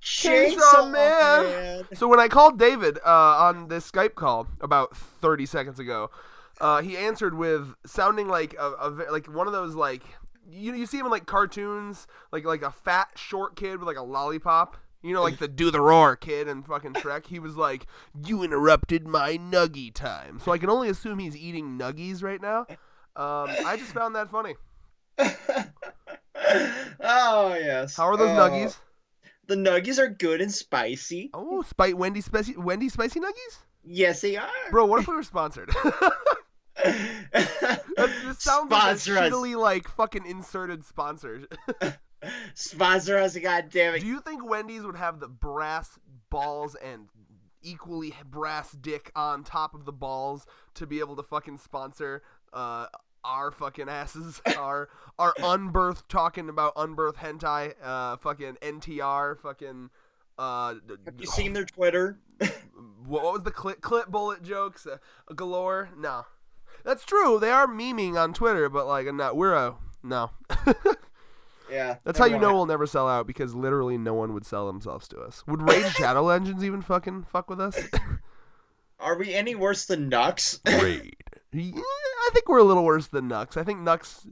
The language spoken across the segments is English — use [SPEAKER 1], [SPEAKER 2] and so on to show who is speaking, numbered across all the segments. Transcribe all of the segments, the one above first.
[SPEAKER 1] Chainsaw Man. So when I called David on this Skype call about 30 seconds ago, he answered with sounding like like one of those like you see him in like cartoons, like a fat short kid with like a lollipop. You know, like the Do the Roar kid in fucking Shrek. He was like, "You interrupted my nuggie time." So I can only assume he's eating nuggies right now. I just found that funny.
[SPEAKER 2] Oh yes.
[SPEAKER 1] How are those nuggies?
[SPEAKER 2] The nuggies are good and spicy.
[SPEAKER 1] Oh, Wendy spicy nuggies?
[SPEAKER 2] Yes, they are.
[SPEAKER 1] Bro, what if we were sponsored? This sounds like a shittily like fucking inserted sponsor.
[SPEAKER 2] Sponsor us, goddammit.
[SPEAKER 1] Do you think Wendy's would have the brass balls and equally brass dick on top of the balls to be able to fucking sponsor our fucking asses, our unbirthed talking about unbirthed hentai, fucking NTR, fucking.
[SPEAKER 2] Have you seen their Twitter?
[SPEAKER 1] What was the clip bullet jokes galore? No, that's true. They are memeing on Twitter, but like, no.
[SPEAKER 2] Yeah,
[SPEAKER 1] that's how you know we'll never sell out, because literally no one would sell themselves to us. Would Raid Shadow Legends even fucking fuck with us?
[SPEAKER 2] Are we any worse than Nux?
[SPEAKER 1] Raid. Yeah, I think we're a little worse than Nux. I think Nux,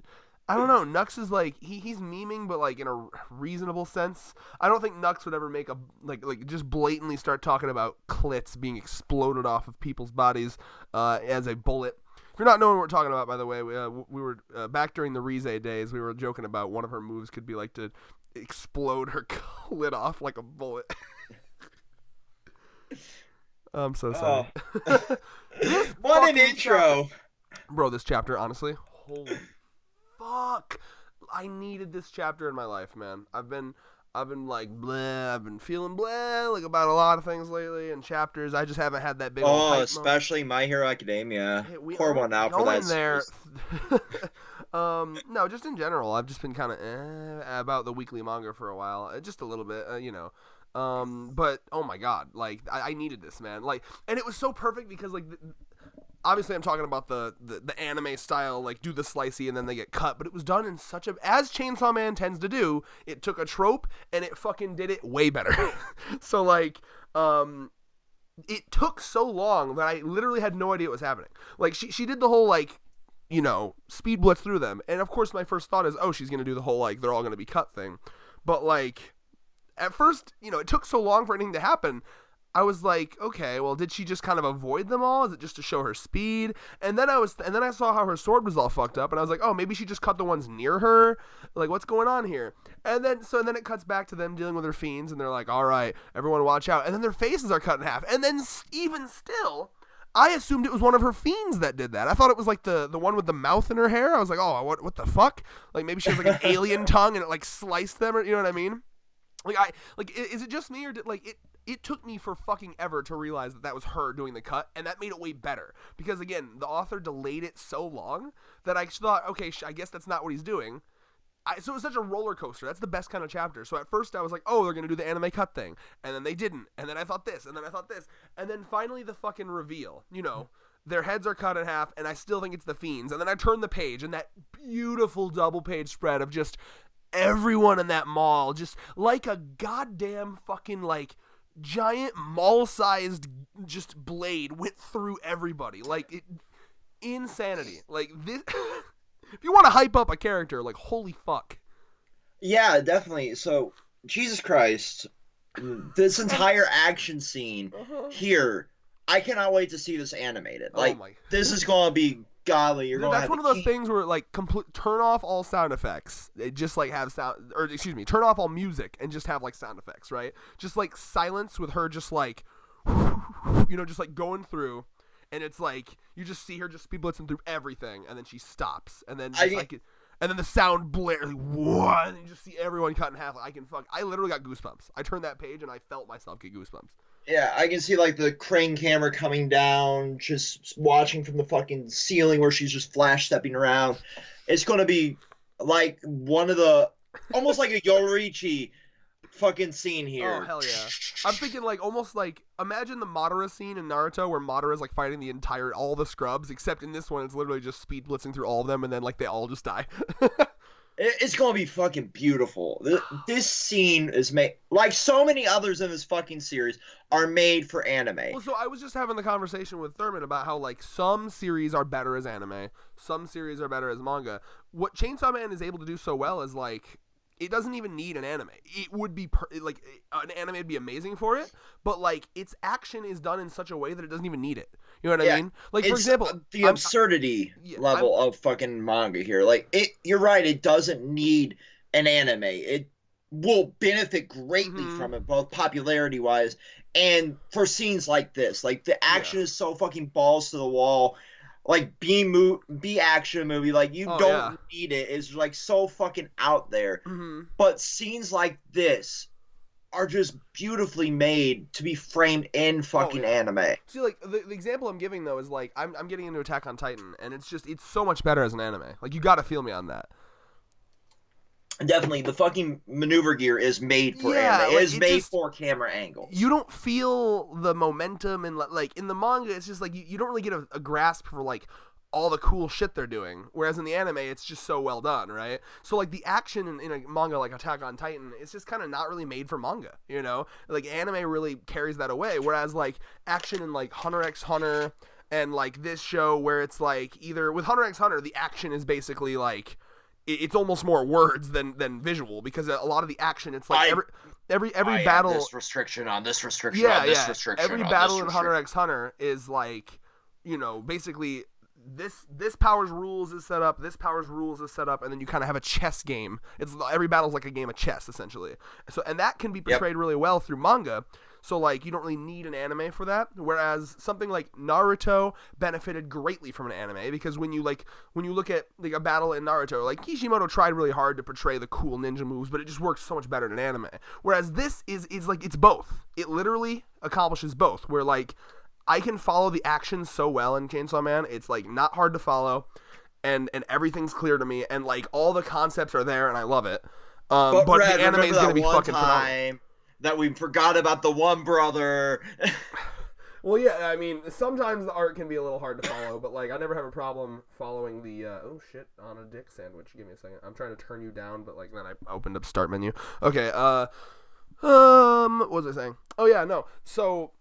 [SPEAKER 1] I don't know. Nux is like he's memeing, but like in a reasonable sense. I don't think Nux would ever make a like just blatantly start talking about clits being exploded off of people's bodies as a bullet. If you're not knowing what we're talking about, by the way, we were back during the Rize days. We were joking about one of her moves could be like to explode her clit off like a bullet. I'm so sorry.
[SPEAKER 2] Oh. What an intro.
[SPEAKER 1] Bro, this chapter, honestly, holy fuck. I needed this chapter in my life, man. I've been like bleh, I've been feeling bleh like about a lot of things lately and chapters. I just haven't had that big
[SPEAKER 2] especially My Hero Academia. Hey, pour one out for that.
[SPEAKER 1] There. No, just in general, I've just been kind of about the weekly manga for a while, just a little bit, you know. But oh my god, like I needed this, man. Like, and it was so perfect because like obviously I'm talking about the anime style, like do the slicey and then they get cut, but it was done in such a, as Chainsaw Man tends to do, it took a trope and it fucking did it way better. So like it took so long that I literally had no idea what was happening. Like she did the whole like, you know, speed blitz through them, and of course my first thought is, oh, she's gonna do the whole like they're all gonna be cut thing. But like at first, you know, it took so long for anything to happen. I was like, okay, well, did she just kind of avoid them all? Is it just to show her speed? And then I saw how her sword was all fucked up, and I was like, oh, maybe she just cut the ones near her. Like, what's going on here? And then it cuts back to them dealing with their fiends, and they're like, all right, everyone watch out. And then their faces are cut in half. And then even still, I assumed it was one of her fiends that did that. I thought it was like the one with the mouth in her hair. I was like, oh, what the fuck? Like maybe she has like an alien tongue and it like sliced them, or you know what I mean? Like is it just me, or did like it took me for fucking ever to realize that was her doing the cut, and that made it way better because again the author delayed it so long that I thought, okay, I guess that's not what he's doing. So it was such a roller coaster. That's the best kind of chapter. So at first I was like, oh, they're gonna do the anime cut thing, and then they didn't, and then I thought this, and then I thought this, and then finally the fucking reveal, you know, their heads are cut in half, and I still think it's the fiends, and then I turn the page, and that beautiful double page spread of just everyone in that mall, just like a goddamn fucking like giant mall-sized just blade went through everybody. Like it, insanity. Like this. If you want to hype up a character, like holy fuck.
[SPEAKER 2] Yeah, definitely. So Jesus Christ, this entire action scene here, I cannot wait to see this animated. Like this is gonna be godly. You're gonna.
[SPEAKER 1] That's one of those things where like turn off all sound effects. They just like have sound, or excuse me, turn off all music and just have like sound effects, right? Just like silence with her, just like, you know, just like going through, and it's like you just see her just speed blitzing through everything, and then she stops, and then and then the sound blares, like, what? And you just see everyone cut in half. Like, I literally got goosebumps. I turned that page and I felt myself get goosebumps.
[SPEAKER 2] Yeah, I can see, like, the crane camera coming down, just watching from the fucking ceiling where she's just flash-stepping around. It's going to be, like, one of the... almost like a Yorichi fucking scene here.
[SPEAKER 1] Oh, hell yeah. I'm thinking, like, almost like... imagine the Madara scene in Naruto where Madara's, like, fighting all the scrubs, except in this one it's literally just speed blitzing through all of them, and then, like, they all just die.
[SPEAKER 2] It's gonna be fucking beautiful. This scene is made like so many others in this fucking series are made for anime.
[SPEAKER 1] Well, so I was just having the conversation with Thurman about how like some series are better as anime, some series are better as manga. What Chainsaw Man is able to do so well is like it doesn't even need an anime. It would be like an anime would be amazing for it, but like its action is done in such a way that it doesn't even need it. You know what I mean? Like for example,
[SPEAKER 2] the absurdity level of fucking manga here. Like you're right. It doesn't need an anime. It will benefit greatly from it, both popularity wise and for scenes like this. Like the action is so fucking balls to the wall. Like B action movie, like you don't need it. It's like so fucking out there. But scenes like this are just beautifully made to be framed in fucking anime.
[SPEAKER 1] See, like the example I'm giving though is like I'm getting into Attack on Titan, and it's so much better as an anime. Like you got to feel me on that.
[SPEAKER 2] Definitely, the fucking maneuver gear is made for anime. It is made for camera angles.
[SPEAKER 1] You don't feel the momentum, and like in the manga, it's just like you don't really get a grasp for like all the cool shit they're doing. Whereas in the anime, it's just so well done, right? So like the action in a manga like Attack on Titan, it's just kind of not really made for manga, you know? Like anime really carries that away. Whereas like action in like Hunter x Hunter and like this show where it's like either with Hunter x Hunter, the action is basically like it's almost more words than visual because a lot of the action it's like every battle
[SPEAKER 2] this restriction on this restriction on this restriction
[SPEAKER 1] every battle in Hunter x Hunter is like, you know, basically this power's rules is set up, this power's rules is set up, and then you kind of have a chess game. It's every battle's like a game of chess essentially. So and that can be portrayed really well through manga. So like you don't really need an anime for that. Whereas something like Naruto benefited greatly from an anime because when you look at like a battle in Naruto, like Kishimoto tried really hard to portray the cool ninja moves, but it just works so much better in an anime. Whereas this is like it's both. It literally accomplishes both. Where like I can follow the action so well in Chainsaw Man. It's like not hard to follow, and everything's clear to me, and like all the concepts are there, and I love it. But
[SPEAKER 2] Red,
[SPEAKER 1] the anime is going to be fucking phenomenal.
[SPEAKER 2] That we forgot about the one brother.
[SPEAKER 1] Well, yeah, I mean, sometimes the art can be a little hard to follow, but like I never have a problem following the oh shit on a dick sandwich. Give me a second. I'm trying to turn you down, but like then I opened up start menu. Okay, what was I saying? Oh yeah, no. So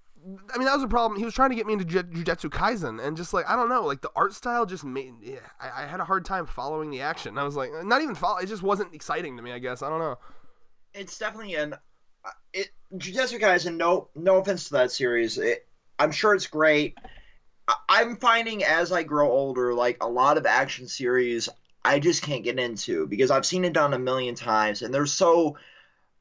[SPEAKER 1] I mean, that was a problem. He was trying to get me into Jujutsu Kaisen, and just like I don't know, like the art style just made. Yeah, I had a hard time following the action. I was like, not even follow. It just wasn't exciting to me. I guess I don't know.
[SPEAKER 2] It's definitely Jujutsu Kaisen. No offense to that series. I'm sure it's great. I'm finding as I grow older, like a lot of action series, I just can't get into because I've seen it done a million times, and they're so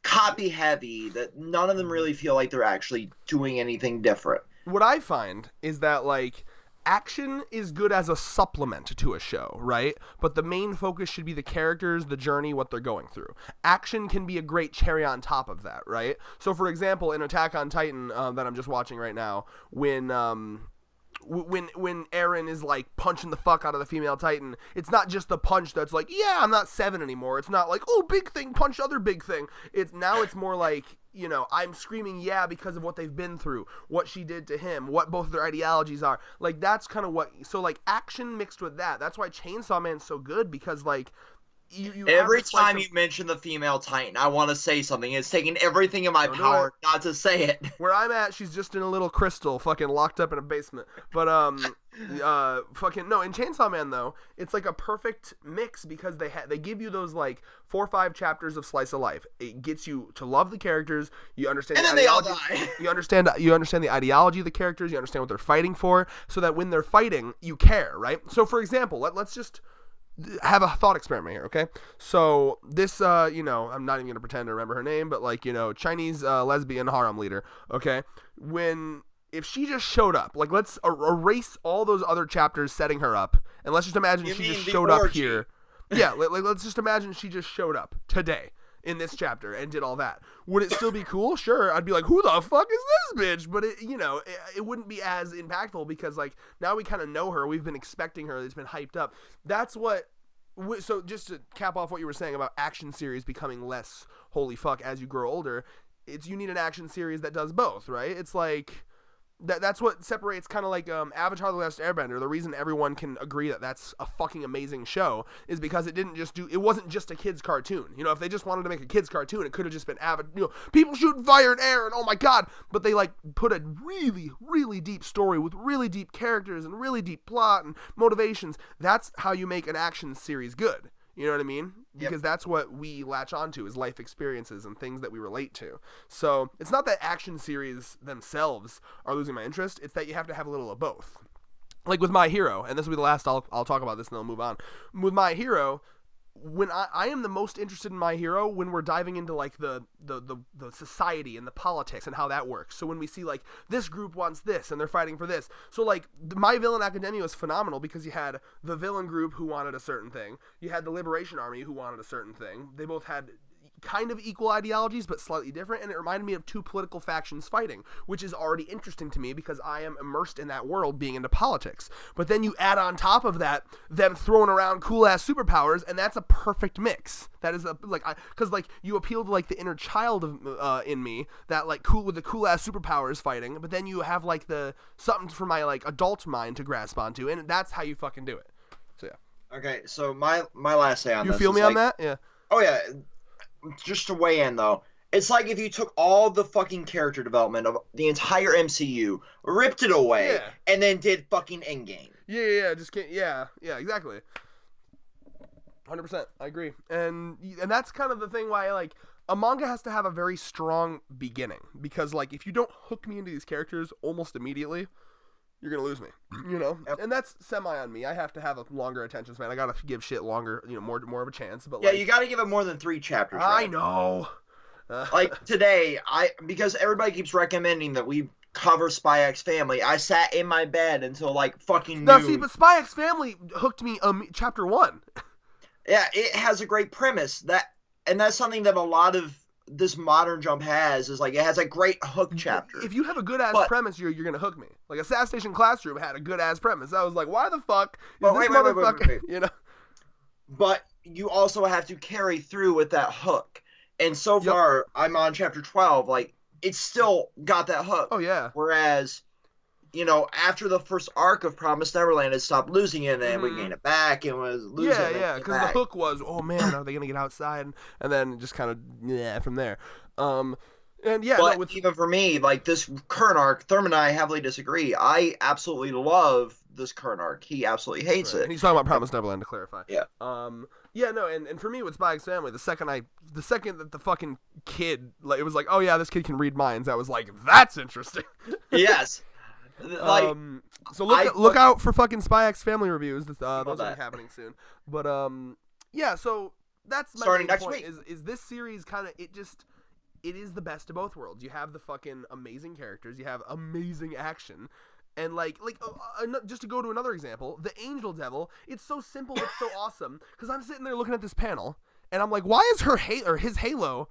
[SPEAKER 2] copy heavy that none of them really feel like they're actually doing anything different.
[SPEAKER 1] What I find is that like action is good as a supplement to a show, right? But the main focus should be the characters, the journey, what they're going through. Action can be a great cherry on top of that, right? So for example, in Attack on Titan that I'm just watching right now, when Eren is like punching the fuck out of the female Titan, it's not just the punch that's like, yeah, I'm not 7 anymore. It's not like, oh, big thing, punch other big thing. It's more like, you know, I'm screaming yeah because of what they've been through, what she did to him, what both of their ideologies are. Like that's kind of what, so like action mixed with that. That's why Chainsaw Man's so good because like you
[SPEAKER 2] every time you mention the female Titan, I want to say something. It's taking everything in my power not to say it.
[SPEAKER 1] Where I'm at, she's just in a little crystal, fucking locked up in a basement. But fucking no. In Chainsaw Man though, it's like a perfect mix because they give you those like 4 or 5 chapters of slice of life. It gets you to love the characters. You understand,
[SPEAKER 2] and then they all die.
[SPEAKER 1] You understand the ideology of the characters. You understand what they're fighting for, so that when they're fighting, you care, right? So for example, let's just have a thought experiment here, okay? So this, you know, I'm not even gonna pretend to remember her name, but like, you know, Chinese lesbian harem leader, okay? If she just showed up, like let's erase all those other chapters setting her up, and let's just imagine she just showed up here. Yeah, let's just imagine she just showed up today in this chapter and did all that. Would it still be cool? Sure. I'd be like, who the fuck is this bitch? But it wouldn't be as impactful because like now we kind of know her. We've been expecting her. It's been hyped up. That's what. So just to cap off what you were saying about action series becoming less holy fuck as you grow older, you need an action series that does both, right? It's like That's what separates kind of like Avatar: The Last Airbender. The reason everyone can agree that that's a fucking amazing show is because it wasn't just a kids cartoon. You know, if they just wanted to make a kids cartoon, it could have just been people shooting fire and air and oh my god, but they like put a really, really deep story with really deep characters and really deep plot and motivations. That's how you make an action series good. You know what I mean? Because that's what we latch onto is life experiences and things that we relate to. So it's not that action series themselves are losing my interest. It's that you have to have a little of both. Like with My Hero, and this will be the last I'll talk about this and then I'll move on. With My Hero, when I am the most interested in My Hero when we're diving into like the society and the politics and how that works. So when we see like this group wants this and they're fighting for this. So like My Villain Academia was phenomenal because you had the villain group who wanted a certain thing. You had the Liberation Army who wanted a certain thing. They both had kind of equal ideologies but slightly different, and it reminded me of two political factions fighting, which is already interesting to me because I am immersed in that world being into politics. But then you add on top of that them throwing around cool ass superpowers, and that's a perfect mix. That is because like you appeal to like the inner child of in me that like cool with the cool ass superpowers fighting, but then you have like the something for my like adult mind to grasp onto, and that's how you fucking do it. So yeah.
[SPEAKER 2] Okay, so my last say on
[SPEAKER 1] you
[SPEAKER 2] this.
[SPEAKER 1] You feel me on that? Yeah.
[SPEAKER 2] Oh yeah. Just to weigh in, though, it's like if you took all the fucking character development of the entire MCU, ripped it away, and then did fucking Endgame.
[SPEAKER 1] Yeah, just can't. Yeah, exactly. 100%, I agree, and that's kind of the thing why like a manga has to have a very strong beginning because like if you don't hook me into these characters almost immediately, you're gonna lose me, you know. Yep. And that's semi on me. I have to have a longer attention span. I gotta give shit longer, more of a chance. But
[SPEAKER 2] yeah, you gotta give it more than 3 chapters.
[SPEAKER 1] I know.
[SPEAKER 2] Like today, because everybody keeps recommending that we cover Spy X Family. I sat in my bed until like fucking noon.
[SPEAKER 1] See, but Spy X Family hooked me chapter 1.
[SPEAKER 2] Yeah, it has a great premise and that's something that a lot of this modern Jump has is like it has a great hook chapter.
[SPEAKER 1] If you have a good ass premise, you're gonna hook me. Like Assassination Classroom had a good ass premise. I was like, why the fuck is this motherfucker? Wait. You know.
[SPEAKER 2] But you also have to carry through with that hook. And so far, I'm on chapter 12. Like it's still got that hook.
[SPEAKER 1] Oh yeah.
[SPEAKER 2] Whereas, after the first arc of Promised Neverland, it stopped losing it, and then we gained it back, and was losing it.
[SPEAKER 1] Yeah, because the hook was, oh man, are they gonna get outside? And then just kind of from there. And yeah,
[SPEAKER 2] but even for me, like this current arc, Thurman and I heavily disagree. I absolutely love this current arc. He absolutely hates it.
[SPEAKER 1] And he's talking about Promised Neverland, to clarify.
[SPEAKER 2] Yeah.
[SPEAKER 1] Yeah, no, and for me with Spy X Family, the second that the fucking kid, like, it was like, oh yeah, this kid can read minds. I was like, that's interesting.
[SPEAKER 2] Yes. Like,
[SPEAKER 1] so look out for fucking Spy X Family reviews. Those will be happening soon. But yeah. So that's my
[SPEAKER 2] starting next
[SPEAKER 1] point,
[SPEAKER 2] week.
[SPEAKER 1] Is this series kind of it is the best of both worlds. You have the fucking amazing characters. You have amazing action. And just to go to another example, the Angel Devil. It's so simple but so awesome. Because I'm sitting there looking at this panel, and I'm like, why is his halo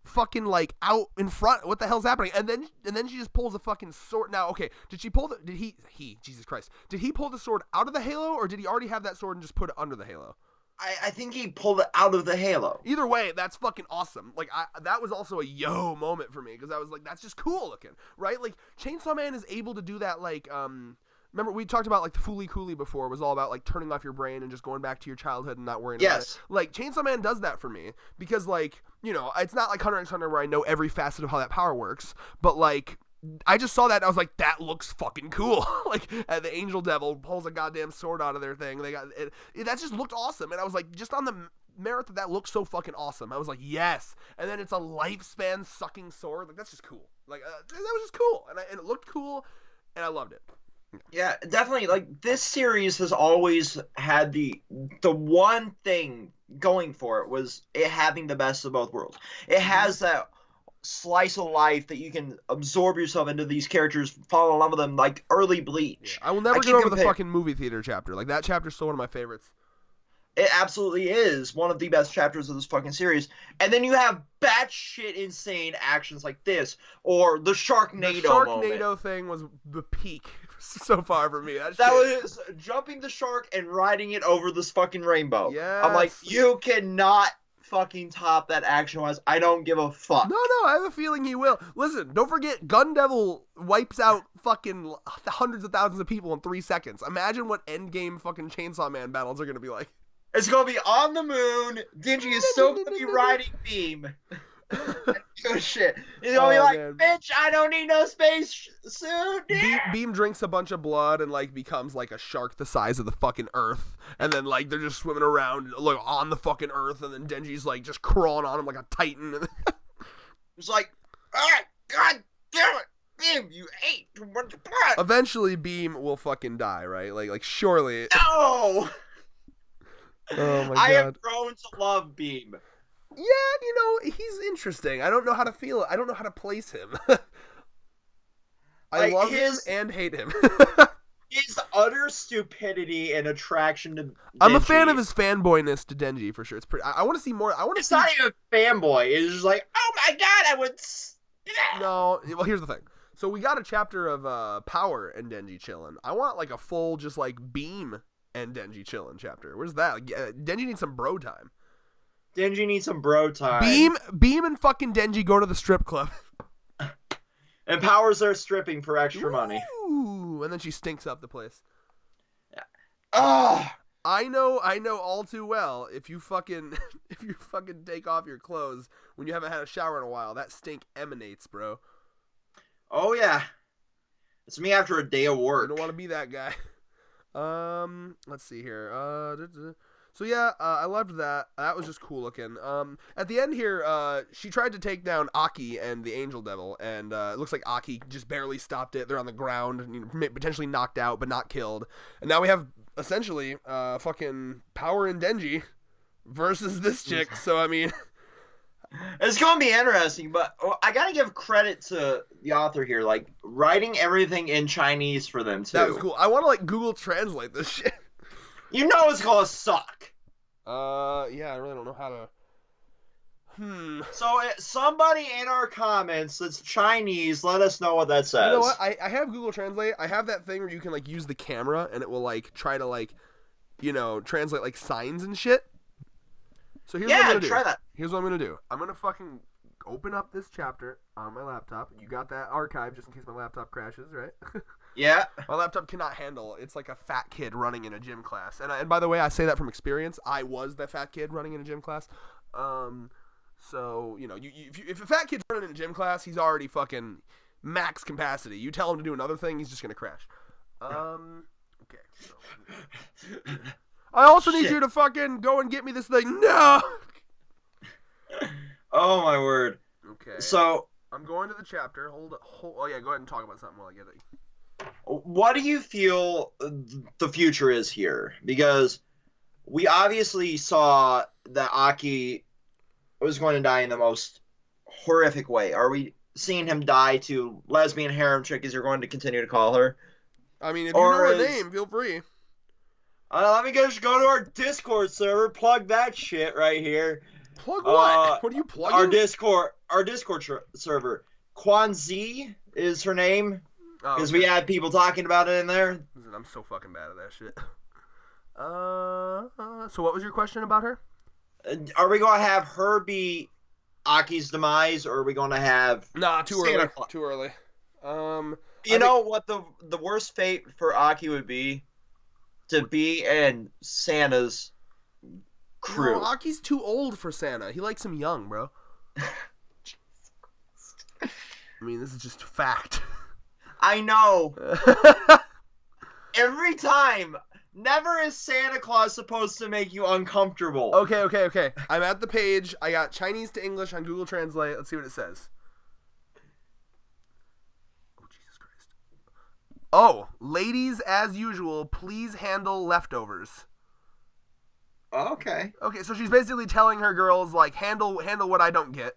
[SPEAKER 1] fucking like out in front? What the hell's happening? And then she just pulls a fucking sword. Now, okay, did he pull the sword out of the halo, or did he already have that sword and just put it under the halo?
[SPEAKER 2] I think he pulled it out of the halo.
[SPEAKER 1] Either way, that's fucking awesome. Like, that was also a yo moment for me, because I was like, that's just cool looking, right? Like, Chainsaw Man is able to do that, like, remember we talked about, like, the Fooly Cooly before. It was all about, like, turning off your brain and just going back to your childhood and not worrying about it. Like, Chainsaw Man does that for me, because, like, it's not like Hunter x Hunter where I know every facet of how that power works, but, like, I just saw that and I was like, that looks fucking cool. Like, the Angel Devil pulls a goddamn sword out of their thing. They got it, that just looked awesome. And I was like, just on the merit that looked so fucking awesome, I was like, yes. And then it's a lifespan sucking sword. Like, that's just cool. Like, that was just cool. And it looked cool, and I loved it.
[SPEAKER 2] Yeah, definitely. Like, this series has always had the one thing going for it was it having the best of both worlds. It has that slice of life that you can absorb yourself into these characters, fall in love with them, like early Bleach.
[SPEAKER 1] Yeah, I will never get over the fucking movie theater chapter. Like, that chapter's still one of my favorites.
[SPEAKER 2] It absolutely is one of the best chapters of this fucking series. And then you have batshit insane actions like this, or the Sharknado moment.
[SPEAKER 1] Thing was the peak so far for me.
[SPEAKER 2] That was jumping the shark and riding it over this fucking rainbow.
[SPEAKER 1] Yes.
[SPEAKER 2] I'm like, you cannot fucking top that action-wise. I don't give a fuck.
[SPEAKER 1] No, I have a feeling he will. Listen, don't forget, Gun Devil wipes out fucking hundreds of thousands of people in 3 seconds. Imagine what endgame fucking Chainsaw Man battles are going to be like.
[SPEAKER 2] It's gonna be on the moon. Denji is still gonna be riding Beam. Good shit. He's gonna be like, man. Bitch, I don't need no space suit.
[SPEAKER 1] Beam drinks a bunch of blood and like becomes like a shark the size of the fucking earth, and then like they're just swimming around like on the fucking earth, and then Denji's like just crawling on him like a titan.
[SPEAKER 2] It's like, ah, god damn it, Beam, you ate too much blood.
[SPEAKER 1] Eventually, Beam will fucking die, right? Like surely.
[SPEAKER 2] No.
[SPEAKER 1] Oh my god.
[SPEAKER 2] I have grown to love Beam.
[SPEAKER 1] Yeah, he's interesting. I don't know how to feel it. I don't know how to place him. I love him and hate him.
[SPEAKER 2] His utter stupidity and attraction to Denji.
[SPEAKER 1] I'm a fan of his fanboyness to Denji, for sure. It's pretty. I want to see more. It's
[SPEAKER 2] not even a fanboy. It's just like, oh my god, I would...
[SPEAKER 1] No, well, here's the thing. So we got a chapter of Power and Denji chilling. I want like a full just like Beam and Denji chilling chapter. Where's that? Like, Denji needs some bro time.
[SPEAKER 2] Denji needs some bro time.
[SPEAKER 1] Beam and fucking Denji go to the strip club.
[SPEAKER 2] And Powers are stripping for extra money.
[SPEAKER 1] Ooh, and then she stinks up the place.
[SPEAKER 2] Ah,
[SPEAKER 1] I know all too well. If you fucking take off your clothes when you haven't had a shower in a while, that stink emanates, bro.
[SPEAKER 2] Oh yeah, it's me after a day of work.
[SPEAKER 1] I don't want to be that guy. Let's see here. So yeah, I loved that. That was just cool looking. At the end here, she tried to take down Aki and the Angel Devil, and it looks like Aki just barely stopped it. They're on the ground, potentially knocked out, but not killed. And now we have essentially fucking Power and Denji versus this chick. So I mean,
[SPEAKER 2] it's gonna be interesting. But I gotta give credit to the author here, like writing everything in Chinese for them too.
[SPEAKER 1] That was cool. I want to like Google Translate this shit.
[SPEAKER 2] You know it's gonna suck.
[SPEAKER 1] Yeah, I really don't know how to.
[SPEAKER 2] So somebody in our comments that's Chinese, let us know what that says.
[SPEAKER 1] You know what? I have Google Translate. I have that thing where you can like use the camera and it will like try to like, translate like signs and shit. So here's what I'm gonna do.
[SPEAKER 2] Try that.
[SPEAKER 1] Here's what I'm gonna do. I'm gonna fucking open up this chapter on my laptop. You got that archive just in case my laptop crashes, right?
[SPEAKER 2] Yeah. My
[SPEAKER 1] laptop cannot handle. It's like a fat kid running in a gym class. And by the way, I say that from experience. I was that fat kid running in a gym class. So, if a fat kid's running in a gym class, he's already fucking max capacity. You tell him to do another thing, he's just going to crash. Okay. So, I also need you to fucking go and get me this thing. No!
[SPEAKER 2] Oh, my word.
[SPEAKER 1] Okay.
[SPEAKER 2] So,
[SPEAKER 1] I'm going to the chapter. Oh, yeah, go ahead and talk about something while I get it.
[SPEAKER 2] What do you feel the future is here? Because we obviously saw that Aki was going to die in the most horrific way. Are we seeing him die to lesbian harem chick, as you're going to continue to call her?
[SPEAKER 1] I mean, if you know her name, feel free.
[SPEAKER 2] Let me just go to our Discord server, plug that shit right here.
[SPEAKER 1] Plug what? What are you plugging?
[SPEAKER 2] Our Discord server. Kwanzi is her name. Because we had people talking about it in there.
[SPEAKER 1] Listen, I'm so fucking bad at that shit. So what was your question about her?
[SPEAKER 2] Are we going to have her be Aki's demise, or are we going to have...
[SPEAKER 1] Nah, too early. Too early.
[SPEAKER 2] You know what the worst fate for Aki would be? To be in Santa's crew.
[SPEAKER 1] No, Aki's too old for Santa. He likes him young, bro. I mean, this is just fact.
[SPEAKER 2] I know. Every time. Never is Santa Claus supposed to make you uncomfortable.
[SPEAKER 1] Okay. I'm at the page. I got Chinese to English on Google Translate. Let's see what it says. Oh, Jesus Christ. Oh, ladies, as usual, please handle leftovers.
[SPEAKER 2] Okay.
[SPEAKER 1] Okay, so she's basically telling her girls, like, handle what I don't get.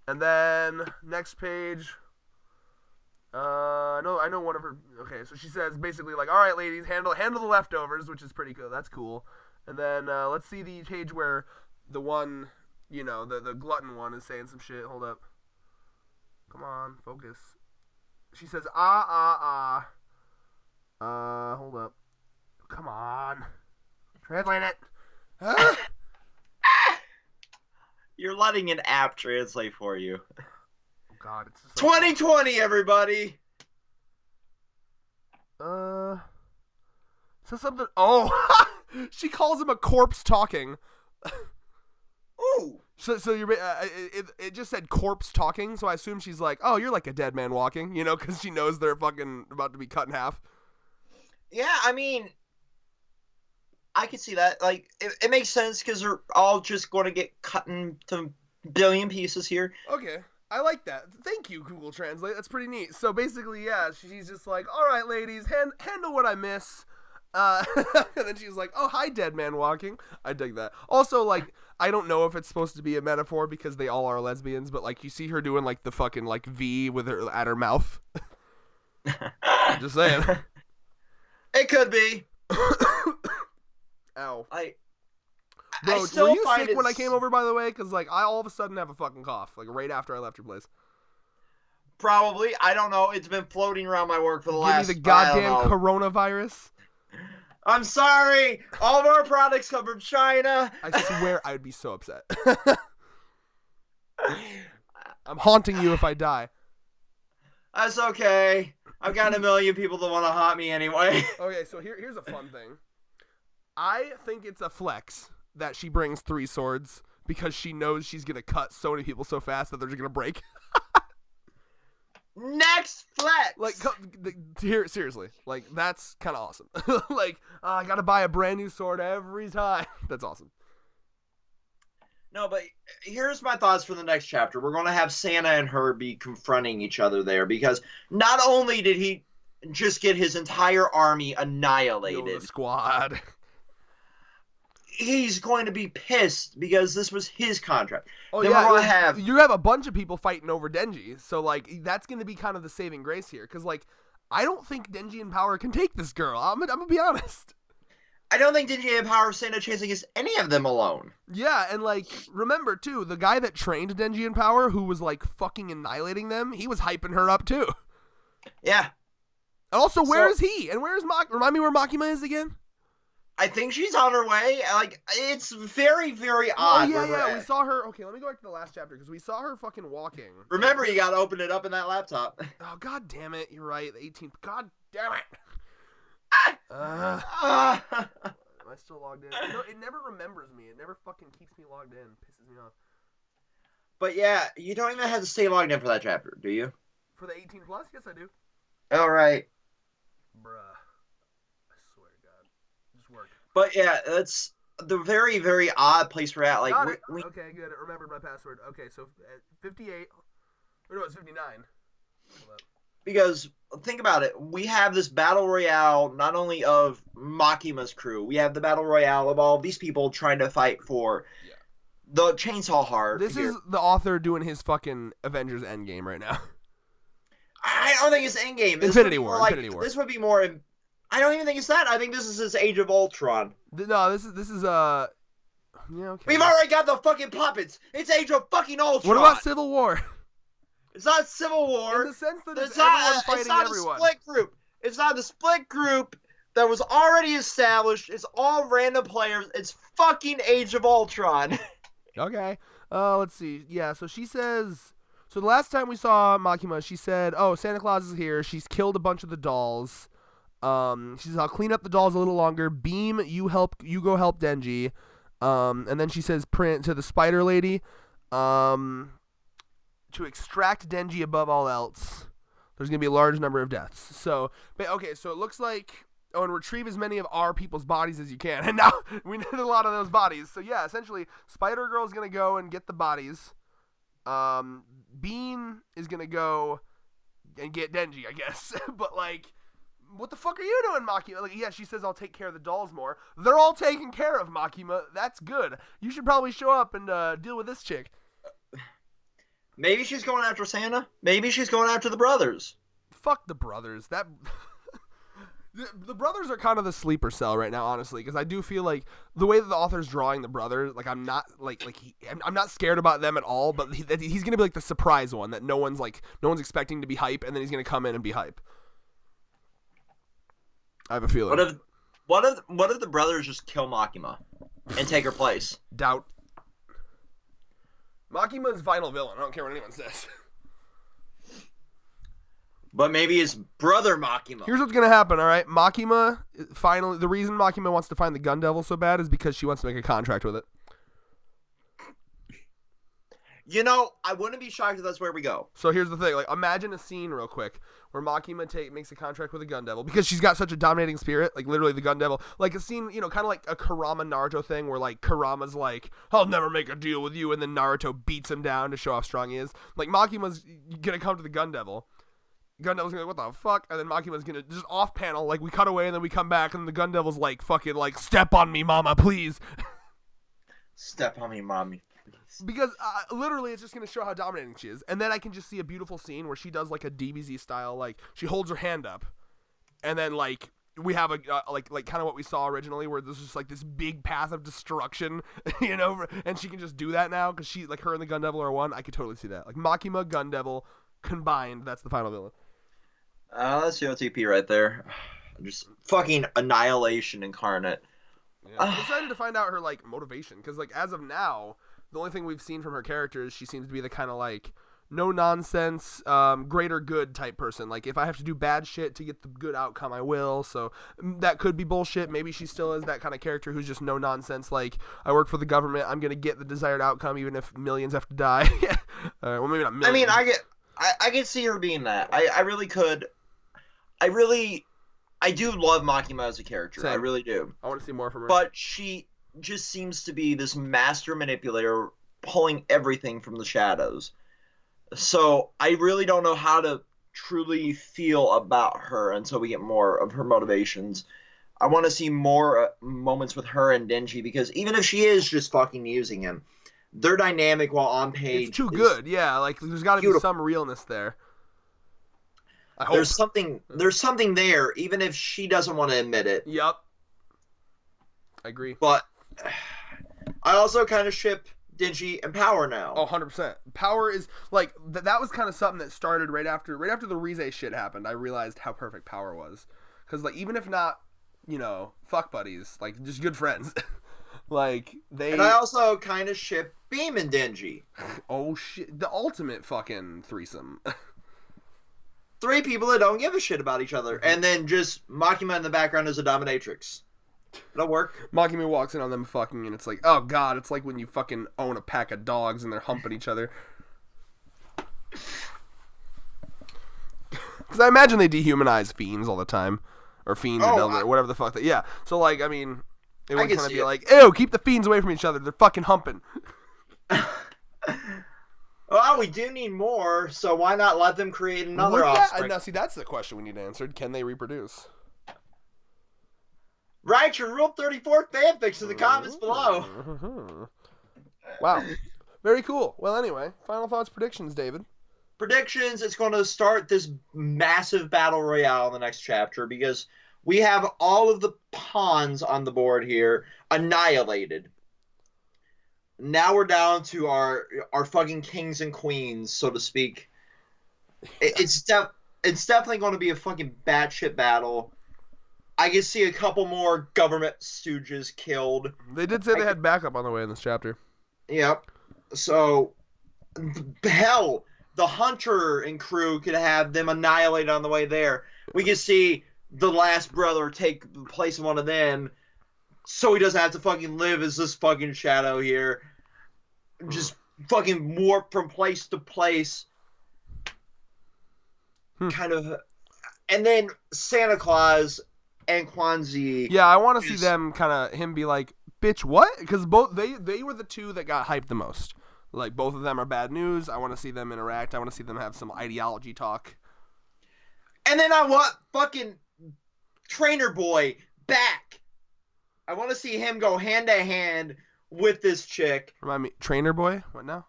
[SPEAKER 1] And then, next page... I know one of her. Okay, so she says basically like, all right, ladies, handle the leftovers, which is pretty cool. That's cool. And then let's see the page where the one, the glutton one is saying some shit. Hold up. Come on, focus. She says hold up. Come on, translate it. Huh?
[SPEAKER 2] You're letting an app translate for you.
[SPEAKER 1] Oh God, it's so
[SPEAKER 2] 2020, everybody.
[SPEAKER 1] So something. Oh, she calls him a corpse talking.
[SPEAKER 2] Ooh.
[SPEAKER 1] So you're it just said corpse talking, so I assume she's like, oh, you're like a dead man walking, you know, because she knows they're fucking about to be cut in half.
[SPEAKER 2] Yeah, I mean, I could see that. Like, it makes sense because they're all just going to get cut into billion pieces here.
[SPEAKER 1] Okay. I like that. Thank you, Google Translate. That's pretty neat. So basically, yeah, she's just like, all right, ladies, handle what I miss. And then she's like, oh, hi, dead man walking. I dig that. Also, like, I don't know if it's supposed to be a metaphor because they all are lesbians, but, like, you see her doing, like, the fucking, like, V with her at her mouth. Just saying.
[SPEAKER 2] It could be.
[SPEAKER 1] Ow.
[SPEAKER 2] Bro,
[SPEAKER 1] were you sick when I came over, by the way? Because, like, I all of a sudden have a fucking cough, like, right after I left your place.
[SPEAKER 2] Probably. I don't know. It's been floating around my work for the last...
[SPEAKER 1] Give me the goddamn coronavirus.
[SPEAKER 2] I'm sorry. All of our products come from China.
[SPEAKER 1] I swear I would be so upset. I'm haunting you if I die.
[SPEAKER 2] That's okay. I've got a million people that want to haunt me anyway.
[SPEAKER 1] Okay, so here's a fun thing. I think it's a flex that she brings 3 swords because she knows she's going to cut so many people so fast that they're just going to break.
[SPEAKER 2] Next flex!
[SPEAKER 1] Like, here, seriously. Like, that's kind of awesome. Like, I got to buy a brand new sword every time. That's awesome.
[SPEAKER 2] No, but here's my thoughts for the next chapter. We're going to have Santa and her be confronting each other there because not only did he just get his entire army annihilated.
[SPEAKER 1] The squad.
[SPEAKER 2] He's going to be pissed because this was his contract.
[SPEAKER 1] Oh,
[SPEAKER 2] then
[SPEAKER 1] yeah, you have a bunch of people fighting over Denji, so, like, that's going to be kind of the saving grace here, because, like, I don't think Denji and Power can take this girl. I'm going to be honest.
[SPEAKER 2] I don't think Denji and Power stand a chance against any of them alone.
[SPEAKER 1] Yeah, and, like, remember, too, the guy that trained Denji and Power, who was, like, fucking annihilating them, he was hyping her up, too.
[SPEAKER 2] Yeah.
[SPEAKER 1] Also, where is he? And where is Remind me where Makima is again?
[SPEAKER 2] I think she's on her way. Like, it's very, very odd.
[SPEAKER 1] Oh, yeah, we saw her. Okay, let me go back to the last chapter, because we saw her fucking walking.
[SPEAKER 2] Remember, you gotta open it up in that laptop.
[SPEAKER 1] Oh, god damn it. You're right. The 18th. God damn it. Am I still logged in? You know, it never remembers me. It never fucking keeps me logged in. Pisses me off.
[SPEAKER 2] But yeah, you don't even have to stay logged in for that chapter, do you?
[SPEAKER 1] For the 18 plus? Yes, I do.
[SPEAKER 2] All right.
[SPEAKER 1] Bruh. I swear to God. Just work.
[SPEAKER 2] But yeah, that's the very, very odd place we're at. Like,
[SPEAKER 1] Okay, good. I remembered my password. Okay, so 58. Or no, it's 59.
[SPEAKER 2] Because think about it, we have this battle royale not only of Makima's crew, we have the battle royale of all these people trying to fight for the Chainsaw Heart.
[SPEAKER 1] This is the author doing his fucking Avengers Endgame right now.
[SPEAKER 2] I don't think it's Endgame.
[SPEAKER 1] Infinity War.
[SPEAKER 2] This would be more. I don't even think it's that. I think this is his Age of Ultron.
[SPEAKER 1] No, this is yeah, okay.
[SPEAKER 2] We've already got the fucking puppets. It's Age of fucking Ultron.
[SPEAKER 1] What about Civil War?
[SPEAKER 2] It's not Civil War.
[SPEAKER 1] In the sense that it's everyone fighting everyone.
[SPEAKER 2] It's not a split group. It's not the split group that was already established. It's all random players. It's fucking Age of Ultron.
[SPEAKER 1] Okay. Let's see. Yeah, so she says... So the last time we saw Makima, she said, oh, Santa Claus is here. She's killed a bunch of the dolls. She says, I'll clean up the dolls a little longer. Beam, you go help Denji. And then she says, print to the spider lady. To extract Denji above all else, there's going to be a large number of deaths. So, okay, so it looks like, and retrieve as many of our people's bodies as you can. And now we need a lot of those bodies. So, yeah, essentially, Spider-Girl's going to go and get the bodies. Bean is going to go and get Denji, I guess. But, like, what the fuck are you doing, Makima? Like, yeah, she says, I'll take care of the dolls more. They're all taken care of, Makima. That's good. You should probably show up and deal with this chick.
[SPEAKER 2] Maybe she's going after Santa. Maybe she's going after the brothers.
[SPEAKER 1] Fuck the brothers. That the brothers are kind of the sleeper cell right now, honestly, because I do feel like the way that the author's drawing the brothers, like I'm not I'm not scared about them at all. But he's gonna be like the surprise one that no one's expecting to be hype, and then he's gonna come in and be hype. I have a feeling.
[SPEAKER 2] What if the brothers just kill Makima and take her place?
[SPEAKER 1] Doubt. Makima's final villain. I don't care what anyone says.
[SPEAKER 2] But maybe his brother Makima.
[SPEAKER 1] Here's what's gonna happen, all right? Makima, finally, the reason Makima wants to find the Gun Devil so bad is because she wants to make a contract with it.
[SPEAKER 2] You know, I wouldn't be shocked if that's where we go.
[SPEAKER 1] So here's the thing. Like, imagine a scene real quick where Makima makes a contract with the Gun Devil because she's got such a dominating spirit, like literally the Gun Devil. Like a scene, you know, kind of like a Kurama Naruto thing where like Kurama's like, I'll never make a deal with you, and then Naruto beats him down to show how strong he is. Like Makima's gonna come to the Gun Devil. Gun Devil's gonna be like, what the fuck? And then Makima's gonna just off panel, like we cut away and then we come back and the Gun Devil's like, fucking like, step on me, mama, please.
[SPEAKER 2] Step on me, mommy.
[SPEAKER 1] Because literally it's just going to show how dominating she is. And then I can just see a beautiful scene where she does like a DBZ style, like she holds her hand up. And then like we have a like kind of what we saw originally where this is like this big path of destruction, you know, and she can just do that now because she like her and the Gun Devil are one. I could totally see that. Like Makima, Gun Devil combined, that's the final villain.
[SPEAKER 2] That's your OTP right there. Just fucking annihilation incarnate.
[SPEAKER 1] Yeah. I'm excited to find out her like motivation because like as of now, the only thing we've seen from her character is she seems to be the kind of like no nonsense, greater good type person. Like if I have to do bad shit to get the good outcome, I will. So that could be bullshit. Maybe she still is that kind of character who's just no nonsense. Like I work for the government, I'm gonna get the desired outcome even if millions have to die. Well, maybe not millions.
[SPEAKER 2] I mean, I could see her being that. I really could. I do love Makima as a character.
[SPEAKER 1] Same.
[SPEAKER 2] I really do.
[SPEAKER 1] I want to see more from her.
[SPEAKER 2] But she just seems to be this master manipulator pulling everything from the shadows. So I really don't know how to truly feel about her until we get more of her motivations. I want to see more moments with her and Denji because even if she is just fucking using him, their dynamic while on page
[SPEAKER 1] it's too good. Yeah, like there's got to be some realness there. I hope.
[SPEAKER 2] There's something there, even if she doesn't want to admit it.
[SPEAKER 1] Yep. I agree.
[SPEAKER 2] But I also kind of ship Denji and Power now.
[SPEAKER 1] Oh, 100%. Power is like that was kind of something that started right after the Rize shit happened. I realized how perfect Power was. Cuz like even if not, you know, fuck buddies, like just good friends. Like they
[SPEAKER 2] And I also kind of ship Beam and Denji.
[SPEAKER 1] Oh shit, the ultimate fucking threesome.
[SPEAKER 2] 3 people that don't give a shit about each other, and then just Makima in the background as a dominatrix. That'll work.
[SPEAKER 1] Makima walks in on them fucking, and it's like, oh god, it's like when you fucking own a pack of dogs and they're humping each other. Because I imagine they dehumanize fiends all the time, or fiends or whatever the fuck. Yeah. So like, I mean, it would kind of be like, ew, keep the fiends away from each other. They're fucking humping.
[SPEAKER 2] Well, we do need more, so why not let them create another offspring?
[SPEAKER 1] Now, see, that's the question we need answered. Can they reproduce?
[SPEAKER 2] Write your Rule 34 fanfics in the comments below.
[SPEAKER 1] Wow. Very cool. Well, anyway, final thoughts, predictions, David.
[SPEAKER 2] Predictions, it's going to start this massive battle royale in the next chapter because we have all of the pawns on the board here annihilated. Now we're down to our fucking kings and queens, so to speak. It's definitely going to be a fucking batshit battle. I can see a couple more government stooges killed.
[SPEAKER 1] They did say they had backup on the way in this chapter.
[SPEAKER 2] Yep. So, hell, the Hunter and crew could have them annihilated on the way there. We could see the last brother take the place of one of them, so he doesn't have to fucking live as this fucking shadow here. Just fucking warp from place to place. Kind of. And then Santa Claus and Kwanzi.
[SPEAKER 1] Yeah, I want to see them kind of him be like, bitch, what? Because both they were the two that got hyped the most. Like, both of them are bad news. I want to see them interact. I want to see them have some ideology talk.
[SPEAKER 2] And then I want fucking Trainer Boy back. I want to see him go hand to hand with this chick.
[SPEAKER 1] Remind me, Trainer Boy? What now?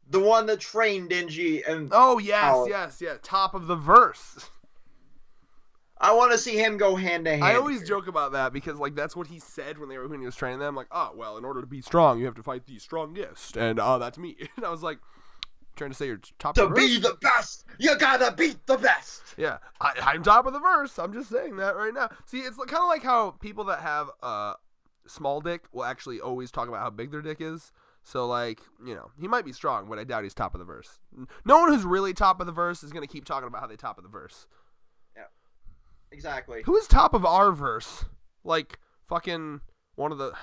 [SPEAKER 2] The one that trained Denji and...
[SPEAKER 1] Oh, yes. Top of the verse.
[SPEAKER 2] I want to see him go hand to hand.
[SPEAKER 1] I always joke about that because, like, that's what he said when he was training them. Like, oh, well, in order to be strong, you have to fight the strongest. And, that's me. And I was like, trying to say you're top of the verse?
[SPEAKER 2] To be the best, you gotta beat the best.
[SPEAKER 1] Yeah, I'm top of the verse. I'm just saying that right now. See, it's kind of like how people that have small dick will actually always talk about how big their dick is. So, like, you know, he might be strong, but I doubt he's top of the verse. No one who's really top of the verse is going to keep talking about how they top of the verse.
[SPEAKER 2] Yeah, exactly.
[SPEAKER 1] Who is top of our verse? Like, fucking one of the...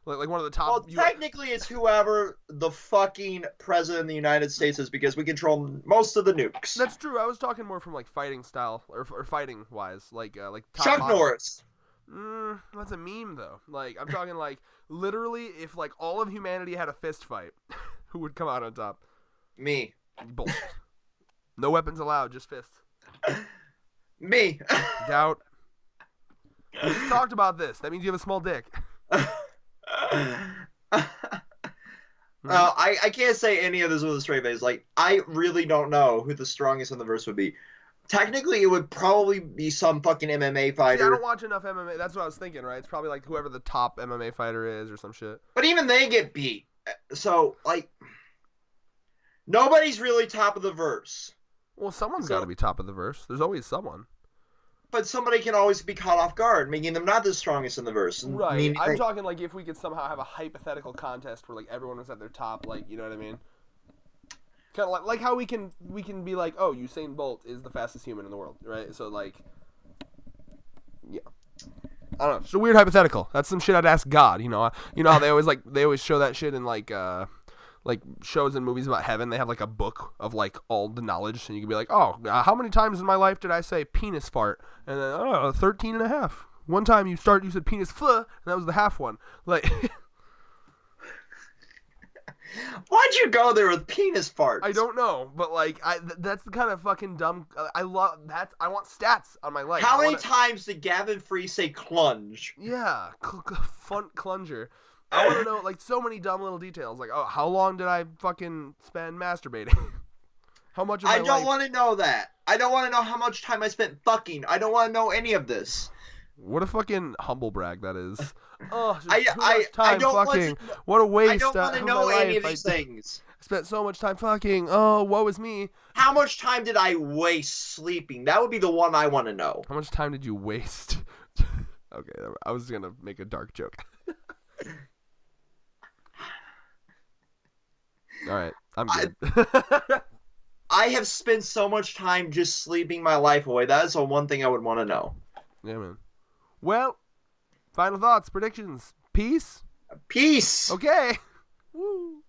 [SPEAKER 1] Like one of the top...
[SPEAKER 2] Well, technically it's whoever the fucking president of the United States is, because we control most of the nukes.
[SPEAKER 1] That's true. I was talking more from, like, fighting style, or fighting-wise. Like top
[SPEAKER 2] Chuck
[SPEAKER 1] model.
[SPEAKER 2] Norris.
[SPEAKER 1] That's a meme, though. Like, I'm talking, like, literally, if, like, all of humanity had a fist fight, who would come out on top?
[SPEAKER 2] Me.
[SPEAKER 1] Bolt. No weapons allowed, just fists.
[SPEAKER 2] Me.
[SPEAKER 1] Doubt. We just talked about this. That means you have a small dick.
[SPEAKER 2] I can't say any of this with a straight face. Like, I really don't know who the strongest in the verse would be. Technically, it would probably be some fucking MMA fighter.
[SPEAKER 1] See, I don't watch enough MMA. That's what I was thinking, right? It's probably like whoever the top MMA fighter is or some shit.
[SPEAKER 2] But even they get beat. So, like, nobody's really top of the verse.
[SPEAKER 1] Well, someone's got to be top of the verse. There's always someone.
[SPEAKER 2] But somebody can always be caught off guard, making them not the strongest in the verse.
[SPEAKER 1] Right. I'm talking like if we could somehow have a hypothetical contest where like everyone was at their top, like, you know what I mean? Kind of like how we can be like, oh, Usain Bolt is the fastest human in the world, right? So like, yeah, I don't know. It's a weird hypothetical. That's some shit I'd ask God. You know how they always show that shit in like shows and movies about heaven. They have like a book of like all the knowledge, and you can be like, oh, how many times in my life did I say penis fart? And then 13 and a half. One time you said penis fuh, and that was the half one. Like.
[SPEAKER 2] Why'd you go there with penis farts?
[SPEAKER 1] I don't know, but like, that's the kind of fucking dumb. I love that. I want stats on my life.
[SPEAKER 2] How many times did Gavin Free say clunge?
[SPEAKER 1] Yeah, clunger. I want to know like so many dumb little details. Like, oh, how long did I fucking spend masturbating? How much? Of my
[SPEAKER 2] I don't want to know that. I don't want to know how much time I spent fucking. I don't want to know any of this.
[SPEAKER 1] What a fucking humble brag that is. Oh,
[SPEAKER 2] I don't
[SPEAKER 1] fucking. What a waste.
[SPEAKER 2] I don't want to know any of these things.
[SPEAKER 1] I spent so much time fucking. Oh, woe is me.
[SPEAKER 2] How much time did I waste sleeping? That would be the one I want to know.
[SPEAKER 1] How much time did you waste? Okay, I was gonna make a dark joke. All right, I'm good.
[SPEAKER 2] I have spent so much time just sleeping my life away. That is the one thing I would want to know.
[SPEAKER 1] Yeah, man. Well, final thoughts, predictions. Peace?
[SPEAKER 2] Peace.
[SPEAKER 1] Okay. Woo.